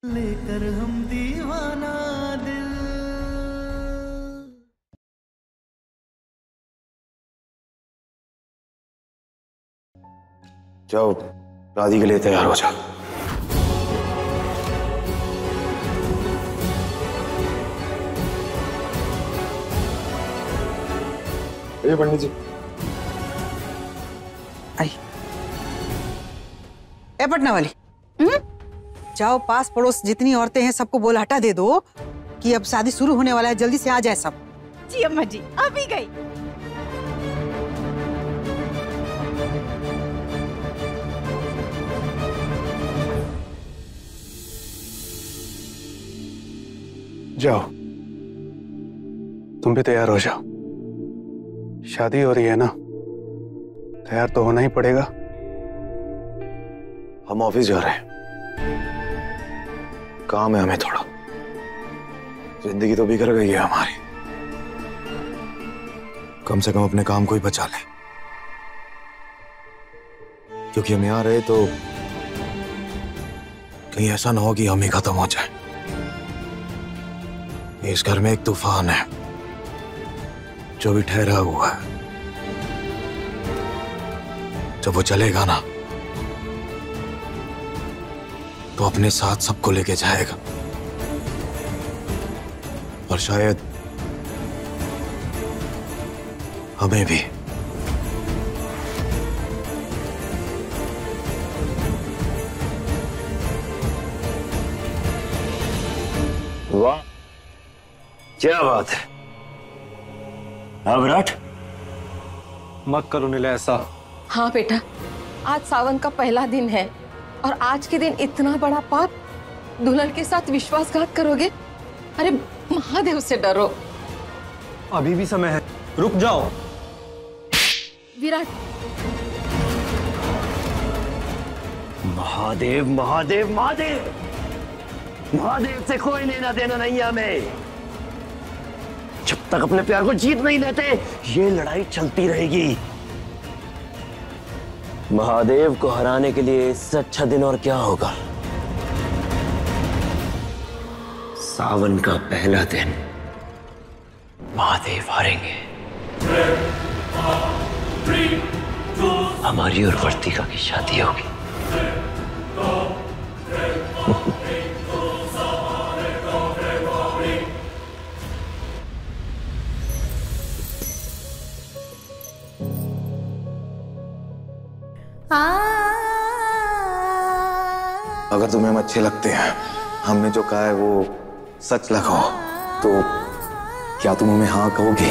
लेकर हम दीवाना दिल। जाओ, शादी के लिए तैयार हो जाओ। ये पंडित जी। आई ए पटना वाली। जाओ पास पड़ोस जितनी औरतें हैं सबको बोल हटा दे दो कि अब शादी शुरू होने वाला है, जल्दी से आ जाए सब। जी अम्मा जी, अभी गई। जाओ, तुम भी तैयार हो जाओ। शादी हो रही है ना, तैयार तो होना ही पड़ेगा। हम ऑफिस जा रहे हैं, काम है हमें थोड़ा। जिंदगी तो बिगड़ गई है हमारी, कम से कम अपने काम को ही बचा ले, क्योंकि हम यहां रहे तो कहीं ऐसा ना हो कि हम ही खत्म हो जाए। इस घर में एक तूफान है जो भी ठहरा हुआ है, जब वो चलेगा ना तो अपने साथ सबको लेके जाएगा, और शायद हमें भी। वाह, क्या बात है। हाँ विराट, मत करो नीले ऐसा। हाँ बेटा, आज सावन का पहला दिन है और आज के दिन इतना बड़ा पाप, दुल्हन के साथ विश्वासघात करोगे? अरे महादेव से डरो। अभी भी समय है, रुक जाओ। विराट, महादेव महादेव महादेव, महादेव से कोई लेना देना नहीं है हमें। जब तक अपने प्यार को जीत नहीं लेते ये लड़ाई चलती रहेगी। महादेव को हराने के लिए इससे अच्छा दिन और क्या होगा। सावन का पहला दिन महादेव हारेंगे। हमारी और वर्तिका की शादी होगी। अगर तुम्हें हम अच्छे लगते हैं, हमने जो कहा है वो सच लगा हो, तो क्या तुम हमें हाँ कहोगे?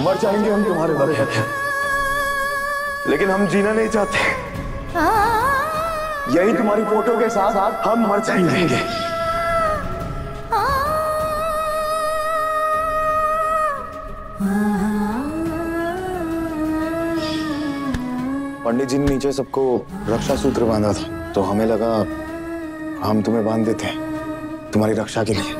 मर जाएंगे हम तुम्हारे बगैर, लेकिन हम जीना नहीं चाहते। यही तुम्हारी फोटो के साथ हम मर जाएंगे। पंडित जी ने नीचे सबको रक्षा सूत्र बांधा था, तो हमें लगा हम तुम्हें बांध देते हैं तुम्हारी रक्षा के लिए।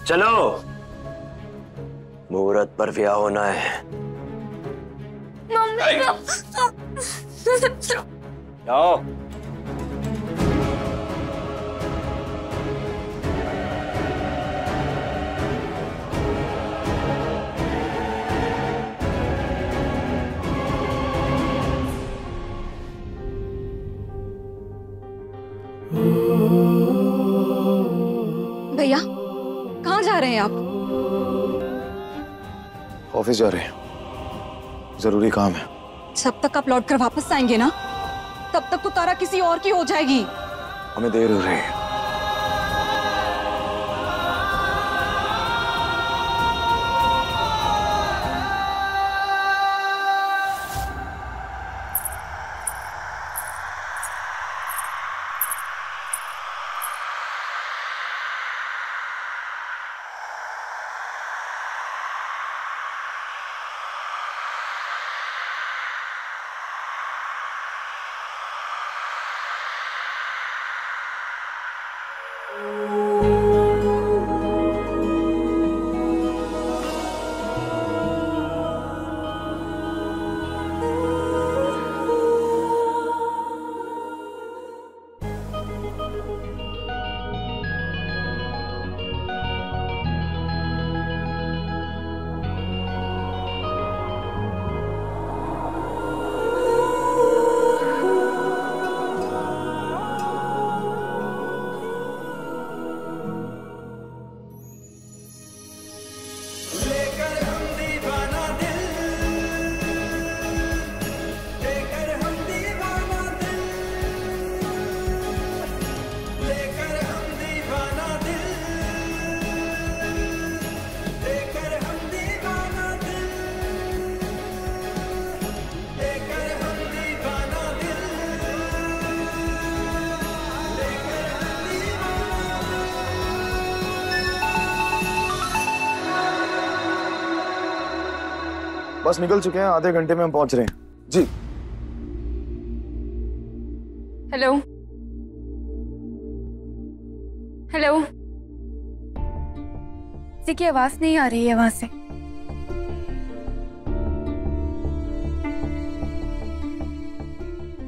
चलो, मुहूर्त पर ब्याह होना है। जाओ। भैया कहाँ जा रहे हैं आप? ऑफिस जा रहे हैं, जरूरी काम है। जब तक आप लौट कर वापस आएंगे ना, तब तक तो तारा किसी और की हो जाएगी। हमें देर हो रही है। बस निकल चुके हैं, आधे घंटे में हम पहुंच रहे हैं जी। हेलो हेलो, किसी की आवाज नहीं आ रही है वहां से।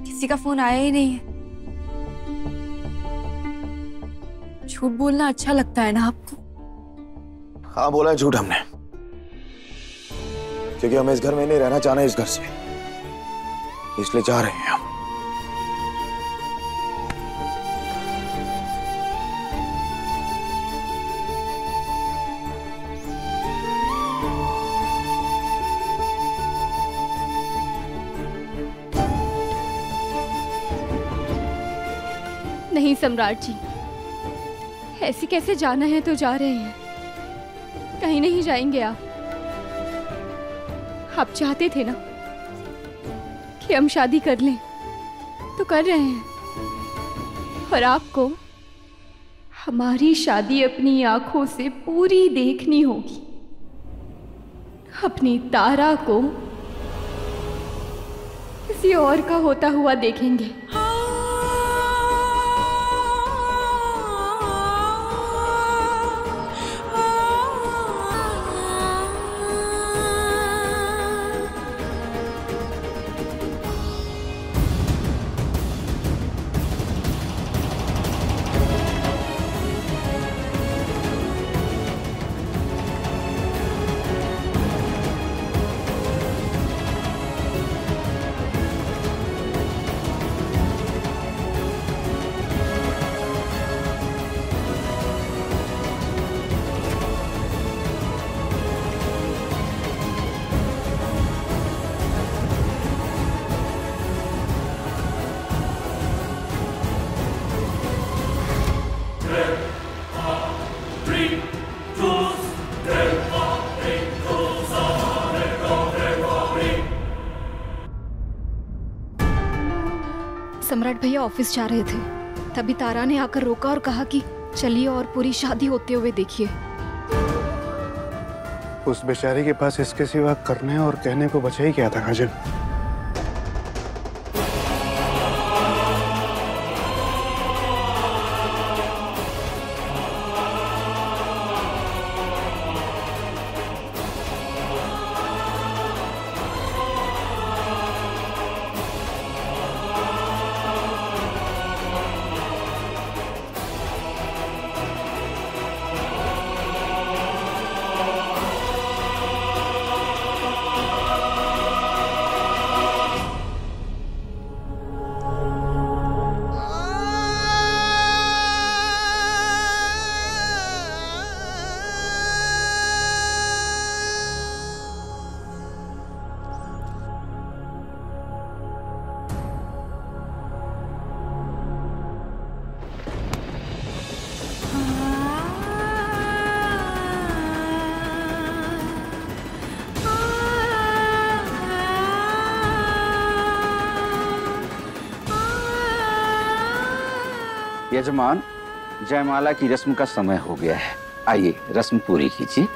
किसी का फोन आया ही नहीं है। झूठ बोलना अच्छा लगता है ना आपको? हाँ बोला है झूठ हमने, क्योंकि हमें इस घर में नहीं रहना चाहना, इस घर से इसलिए जा रहे हैं हम। नहीं सम्राट जी, ऐसे कैसे जाना है तो जा रहे हैं, कहीं नहीं जाएंगे आप चाहते थे ना कि हम शादी कर लें, तो कर रहे हैं। और आपको हमारी शादी अपनी आंखों से पूरी देखनी होगी। अपनी तारा को किसी और का होता हुआ देखेंगे। सम्राट भैया ऑफिस जा रहे थे, तभी तारा ने आकर रोका और कहा कि चलिए और पूरी शादी होते हुए देखिए। उस बेचारी के पास इसके सिवा करने और कहने को बचा ही क्या था काजल? यजमान, जयमाला की रस्म का समय हो गया है, आइए रस्म पूरी कीजिए।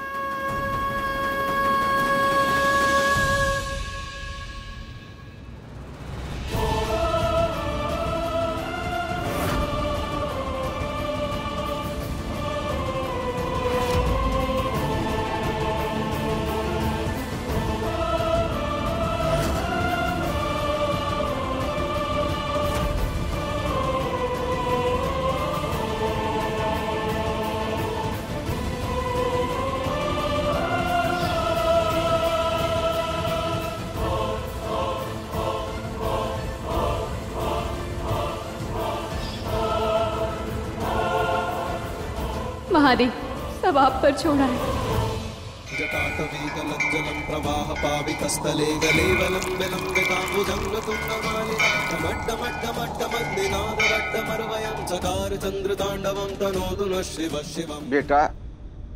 महादेव, सब आप पर छोड़ा है। जटाटवीकलज्जलं प्रवाह पावितस्थले गलेवलं विलम्बिताम्बुजङ्गतुङ्गमालिकामड्डमड्डमड्डमद्दिनादरड्डमर्वयं चकार चन्द्रताण्डवं तनोतु नः शिवः शिवम्। बेटा,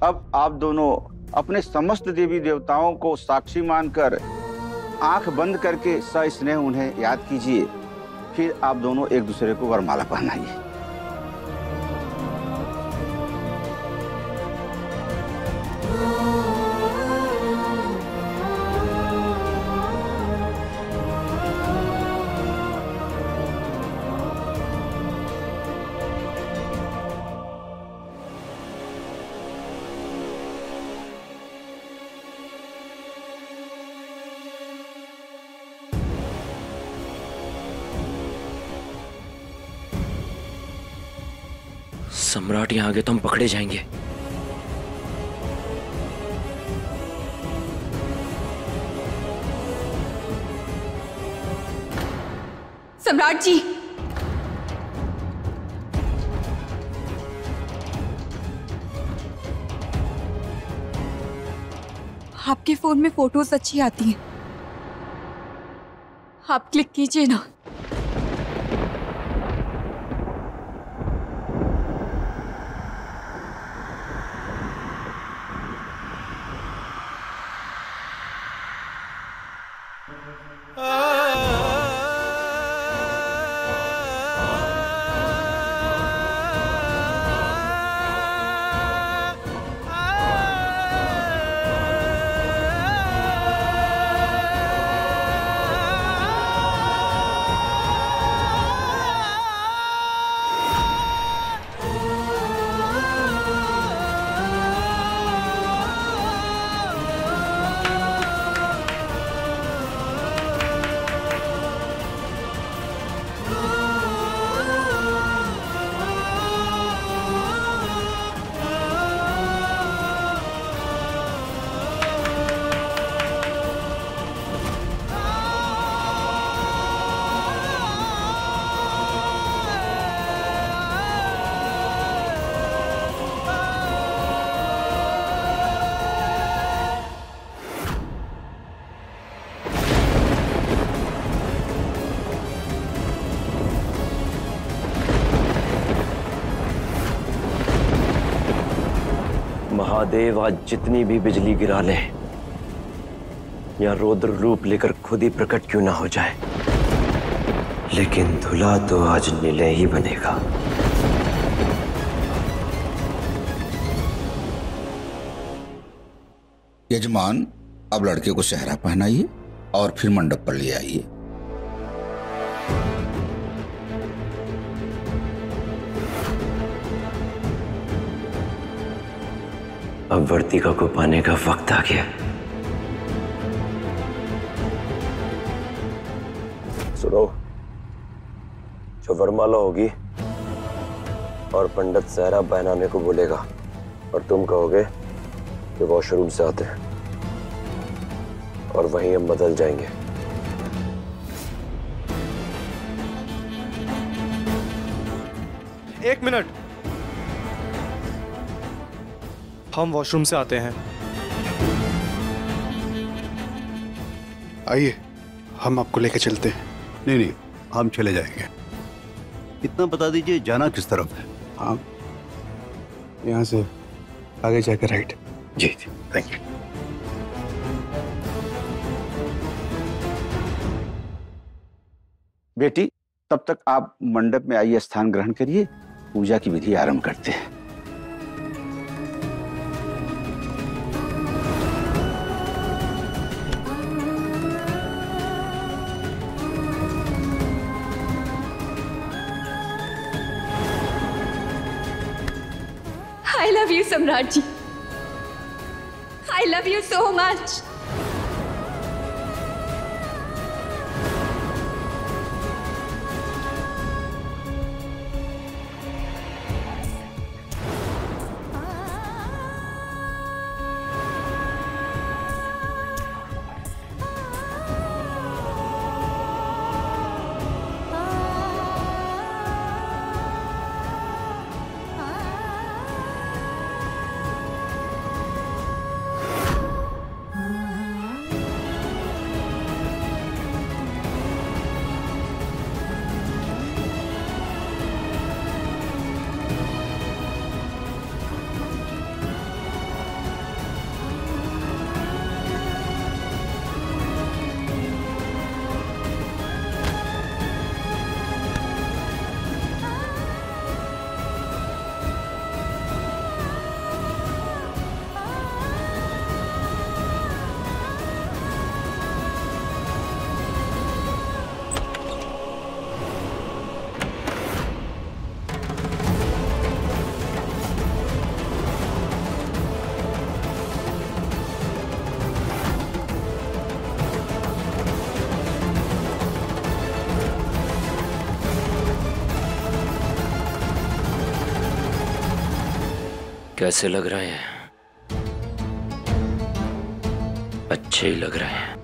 अब आप दोनों अपने समस्त देवी देवताओं को साक्षी मानकर आंख बंद करके सस्नेह उन्हें याद कीजिए। फिर आप दोनों एक दूसरे को वरमाला पहनाइए। सम्राट यहाँ आ गए तो हम पकड़े जाएंगे। सम्राट जी, आपके फोन में फोटोज अच्छी आती हैं, आप क्लिक कीजिए ना। महादेव आज जितनी भी बिजली गिरा ले या रौद्र रूप लेकर खुद ही प्रकट क्यों ना हो जाए, लेकिन धुला तो आज निलय ही बनेगा। यजमान, अब लड़के को सेहरा पहनाइए और फिर मंडप पर ले आइए। अब वर्तिका को पाने का वक्त आ गया। सुनो, जो वरमाला होगी और पंडित सेहरा पहनाने को बोलेगा और तुम कहोगे कि वॉशरूम से आते हैं और वहीं हम बदल जाएंगे। एक मिनट, हम वॉशरूम से आते हैं। आइए, हम आपको लेके चलते हैं। नहीं नहीं, हम चले जाएंगे। इतना बता दीजिए, जाना किस तरफ है? हाँ, यहाँ से आगे जाकर राइट। जी जी, थैंक यू। बेटी, तब तक आप मंडप में आइए, स्थान ग्रहण करिए, पूजा की विधि आरंभ करते हैं। I love you, सम्राट जी। I love you so much. कैसे लग रहे हैं? अच्छे ही लग रहे हैं।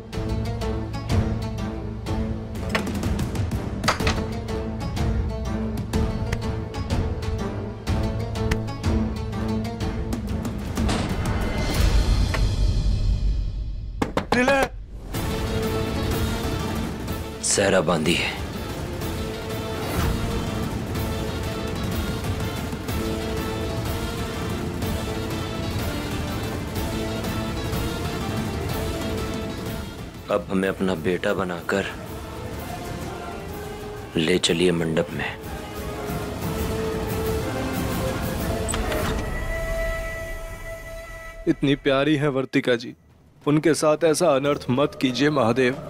सहरा बांधी है। अब हमें अपना बेटा बनाकर ले चलिए मंडप में। इतनी प्यारी है वर्तिका जी, उनके साथ ऐसा अनर्थ मत कीजिए महादेव।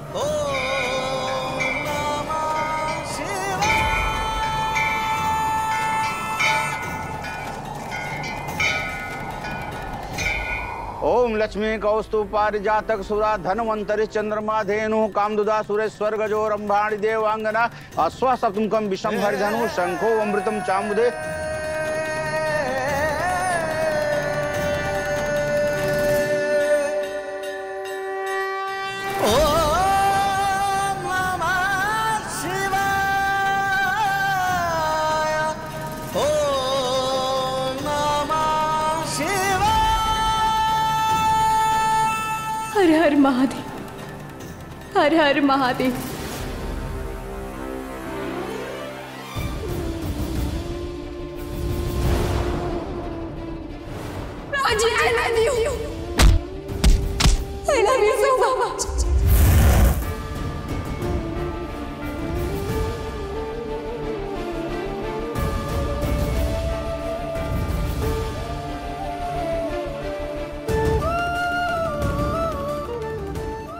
ओम लक्ष्मी कौस्तु पारिजातक सुरा धनवंतरि चंद्रमा धेनु कामदुदा सुरेश्वर गजो रंभाणि देवांगना अश्वा सप्तमुखम विषम हरिधनु शंखो अमृतम चामुदे। हर हर महादेव, हर हर महादेव। राजी, I love you. I love you so much.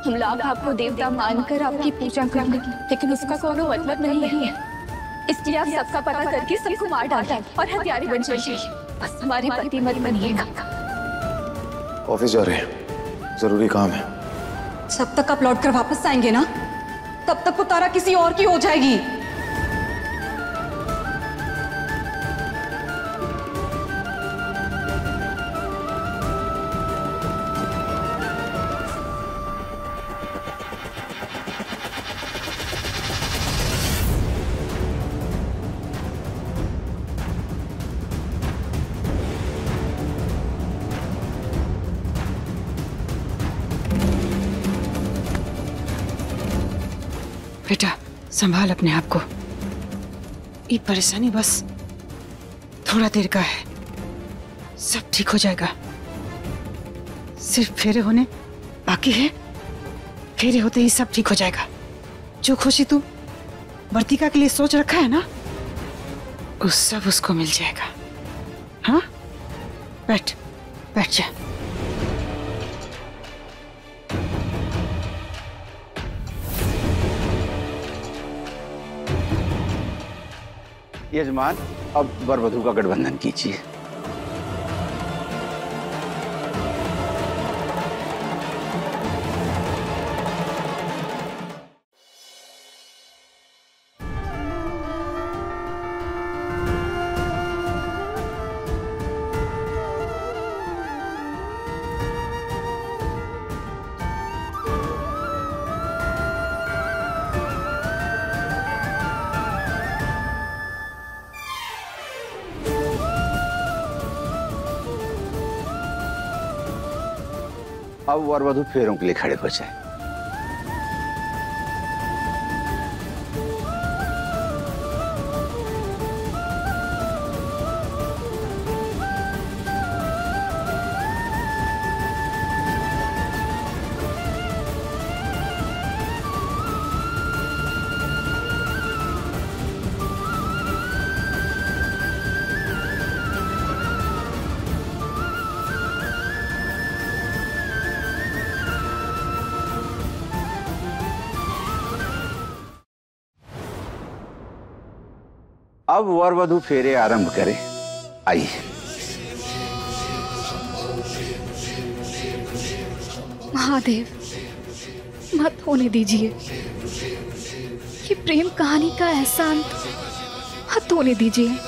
हम लोग आपको देवता मानकर आपकी पूजा कर लेंगे, लेकिन उसका कोई मतलब नहीं है। इसलिए आप सबका पता करके सबको मार डालें और हत्यारे बन जाइए। बस हमारे पति मत बनिएगा। ऑफिस जा रहे हैं, जरूरी काम है। जब तक आप लौट कर वापस आएंगे ना, तब तक वो तारा किसी और की हो जाएगी। बेटा संभाल अपने आप को, ये परेशानी बस थोड़ा देर का है, सब ठीक हो जाएगा। सिर्फ फेरे होने बाकी है, फेरे होते ही सब ठीक हो जाएगा। जो खुशी तू वर्तिका के लिए सोच रखा है ना, उस सब उसको मिल जाएगा। हाँ, बैठ बैठ जा। यजमान, अब वर वधू का गठबंधन कीजिए। अब वर वधू फेरों के लिए खड़े हो जाए। अब वर वधू फेरे आरंभ करें। आइए। महादेव, मत होने दीजिए। ये प्रेम कहानी का ऐसा अंत मत होने दीजिए।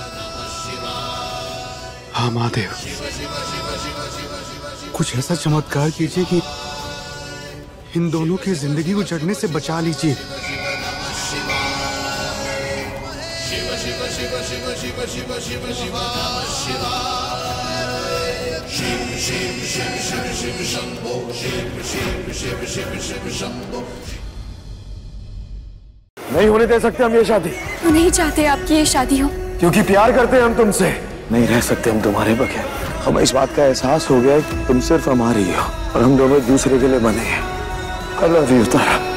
हाँ महादेव, कुछ ऐसा चमत्कार कीजिए कि इन दोनों की जिंदगी को जड़ने से बचा लीजिए। नहीं होने दे सकते हम ये शादी। वो नहीं चाहते आपकी ये शादी हो। क्योंकि प्यार करते हैं हम तुमसे। नहीं रह सकते हम तुम्हारे बगैर। हमें इस बात का एहसास हो गया है कि तुम सिर्फ हमारी हो और हम दोनों एक दूसरे के लिए बने हैं। I love you, Tara.